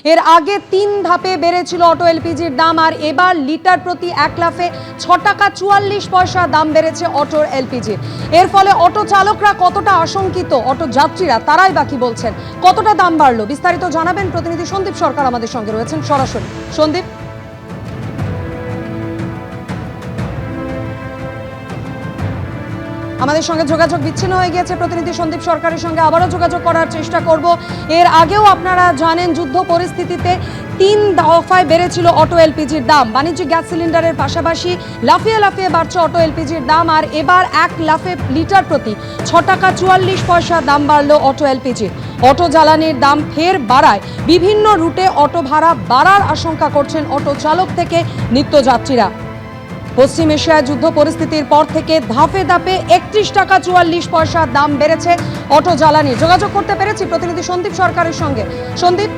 এর আগে 3 ধাপে বেড়েছিল অটো এলপিজির দাম, আর এবার লিটার প্রতি 1 লাফে 6 টাকা 44 পয়সা দাম বেড়েছে অটো এলপিজির। এর ফলে অটো চালকরা কতটা আশঙ্কিত, অটো যাত্রীরা তারাই বাকি বলছেন, কতটা দাম বাড়লো বিস্তারিত জানাবেন প্রতিনিধি সন্দীপ সরকার আমাদের সঙ্গে রয়েছেন সরাসরি। সন্দীপ, আমাদের সঙ্গে যোগাযোগ বিচ্ছিন্ন হয়ে গিয়েছে প্রতিনিধি সন্দীপ সরকারের সঙ্গে, আবারও যোগাযোগ করার চেষ্টা করব। এর আগেও আপনারা জানেন যুদ্ধ পরিস্থিতিতে 3 দফায় বেড়েছিল অটো এলপিজির দাম। বাণিজ্যিক গ্যাস সিলিন্ডারের পাশাপাশি লাফিয়ে লাফিয়ে বাড়ছে অটো এলপিজির দাম, আর এবার 1 লাফে লিটার প্রতি 6 টাকা 44 পয়সা দাম বাড়লো অটো এলপিজির। অটো জ্বালানির দাম ফের বাড়ায় বিভিন্ন রুটে অটো ভাড়া বাড়ার আশঙ্কা করছেন অটো চালক থেকে নিত্যযাত্রীরা। পশ্চিম এশিয়ায় যুদ্ধ পরিস্থিতির পর থেকে ধাপে ধাপে 31 টাকা 44 পয়সা দাম বেড়েছে অটো জ্বালানি। যোগাযোগ করতে পেরেছি প্রতিনিধি সন্দীপ সরকারের সঙ্গে। সন্দীপ,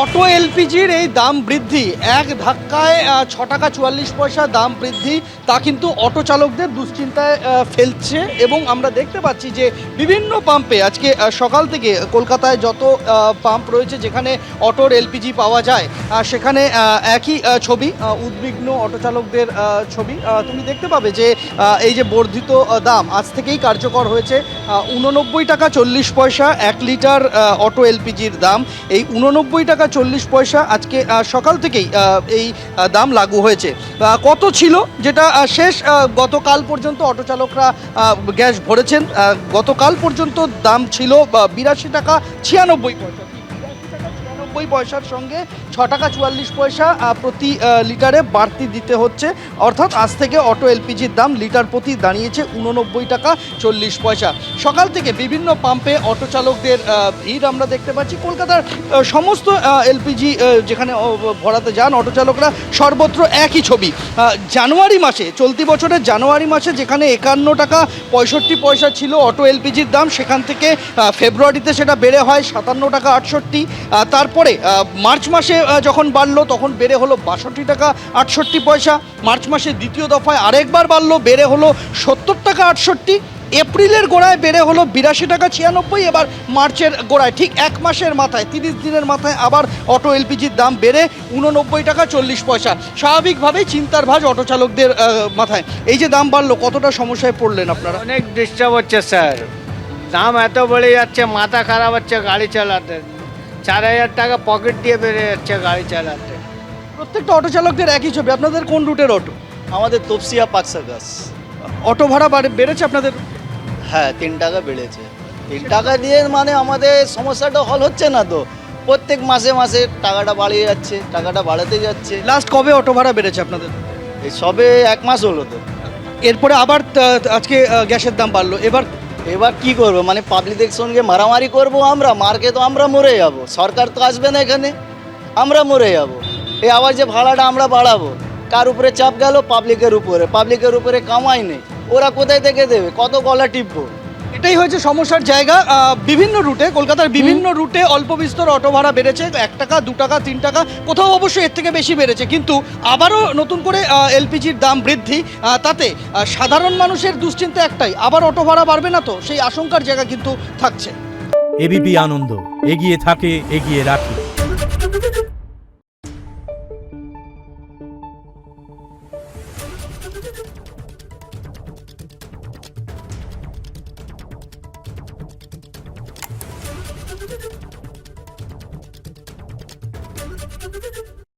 অটো এলপিজির এই দাম বৃদ্ধি, এক ধাক্কায় 6 টাকা 44 পয়সা দাম বৃদ্ধি, তা কিন্তু অটো চালকদের দুশ্চিন্তায় ফেলছে। এবং আমরা দেখতে পাচ্ছি যে বিভিন্ন পাম্পে আজকে সকাল থেকে কলকাতায় যত পাম্প রয়েছে যেখানে অটোর এলপিজি পাওয়া যায়, সেখানে একই ছবি, উদ্বিগ্ন অটো চালকদের ছবি তুমি দেখতে পাবে যে এই যে বর্ধিত দাম আজ থেকেই কার্যকর হয়েছে। 89 টাকা 40 পয়সা 1 লিটার অটো এলপিজির দাম। এই 89 টাকা 40 পয়সা আজকে সকাল থেকেই এই দাম লাগু হয়েছে। কত ছিল যেটা শেষ গতকাল পর্যন্ত অটো চালকরা গ্যাস ভরেছেন, গতকাল পর্যন্ত দাম ছিল 82 টাকা 96 পয়সা। 90 পয়সার সঙ্গে 6 টাকা 44 পয়সা প্রতি লিটারে বাড়তি দিতে হচ্ছে। অর্থাৎ আজ থেকে অটো এলপিজির দাম লিটার প্রতি দাঁড়িয়েছে 89 টাকা 40 পয়সা। সকাল থেকে বিভিন্ন পাম্পে অটো চালকদের ভিড় আমরা দেখতে পাচ্ছি। কলকাতার সমস্ত এলপিজি যেখানে ভরাতে যান অটো চালকরা, সর্বত্র একই ছবি। জানুয়ারি মাসে, চলতি বছরের জানুয়ারি মাসে যেখানে 51 টাকা 65 পয়সা ছিল অটো এলপিজির দাম, সেখান থেকে ফেব্রুয়ারিতে সেটা বেড়ে হয় 57 টাকা 68। তারপরে মার্চ মাসে যখন বাড়লো তখন বেড়ে হলো 62 টাকা 68 পয়সা। মার্চ মাসে দ্বিতীয় দফায় আরেকবার বাড়লো, বেড়ে হলো 70 টাকা 68। এপ্রিলের গোড়ায় বেড়ে হলো 82 টাকা 96। এবার মার্চের গোড়ায় ঠিক 1 মাসের মাথায়, 30 দিনের মাথায় আবার অটো এলপিজির দাম বেড়ে 89 টাকা 40 পয়সা। স্বাভাবিকভাবেই চিন্তার ভাঁজ অটো চালকদের মাথায়। এই যে দাম বাড়লো, কতটা সমস্যায় পড়লেন আপনারা? অনেক ডিস্টার্ব হচ্ছে স্যার, দাম এত বেড়ে যাচ্ছে, মাথা খারাপ হচ্ছে গাড়ি চালাতে। 4000 টাকা পকেট দিয়ে বেড়ে যাচ্ছে গাড়ি চালাতে। প্রত্যেকটা অটো চালকদের একই ছবি। আপনাদের কোন রুটের অটো? আমাদের তপসিয়া পাকসাগাস। অটো ভাড়া বেড়েছে আপনাদের? হ্যাঁ, 3 টাকা বেড়েছে। 3 টাকা দিয়ে মানে আমাদের সমস্যাটা হল হচ্ছে না তো। প্রত্যেক মাসে মাসে টাকাটা বাড়িয়ে যাচ্ছে, টাকাটা বাড়াতে যাচ্ছে। লাস্ট কবে অটো ভাড়া বেড়েছে আপনাদের? এই সবে 1 মাস হলো তো। এরপরে আবার আজকে গ্যাসের দাম বাড়লো। এবার কি করব, মানে পাবলিকের সঙ্গে মারামারি করব আমরা? মার্কে তো আমরা মরে যাব, সরকার তো আসবে না এখানে, আমরা মরে যাব। এই আবার যে ভাড়াটা আমরা বাড়াবো, কার উপরে চাপ গেল? পাবলিকের উপরে। পাবলিকের উপরে কামাই নেই, ওরা কোথায় থেকে দেবে? কত গলা টিপবো? এটাই হয়েছে সমস্যার জায়গা। বিভিন্ন রুটে, কলকাতার বিভিন্ন রুটে অল্প বিস্তর অটো ভাড়া বেড়েছে, 1 টাকা 2 টাকা 3 টাকা, কোথাও অবশ্যই এর থেকে বেশি বেড়েছে। কিন্তু আবারও নতুন করে এলপিজির দাম বৃদ্ধি, তাতে সাধারণ মানুষের দুশ্চিন্তা একটাই, আবার অটো ভাড়া বাড়বে না তো, সেই আশঙ্কার জায়গা কিন্তু থাকছে। এবিপি আনন্দ, এগিয়ে থাকে, এগিয়ে রাখে। Thank you.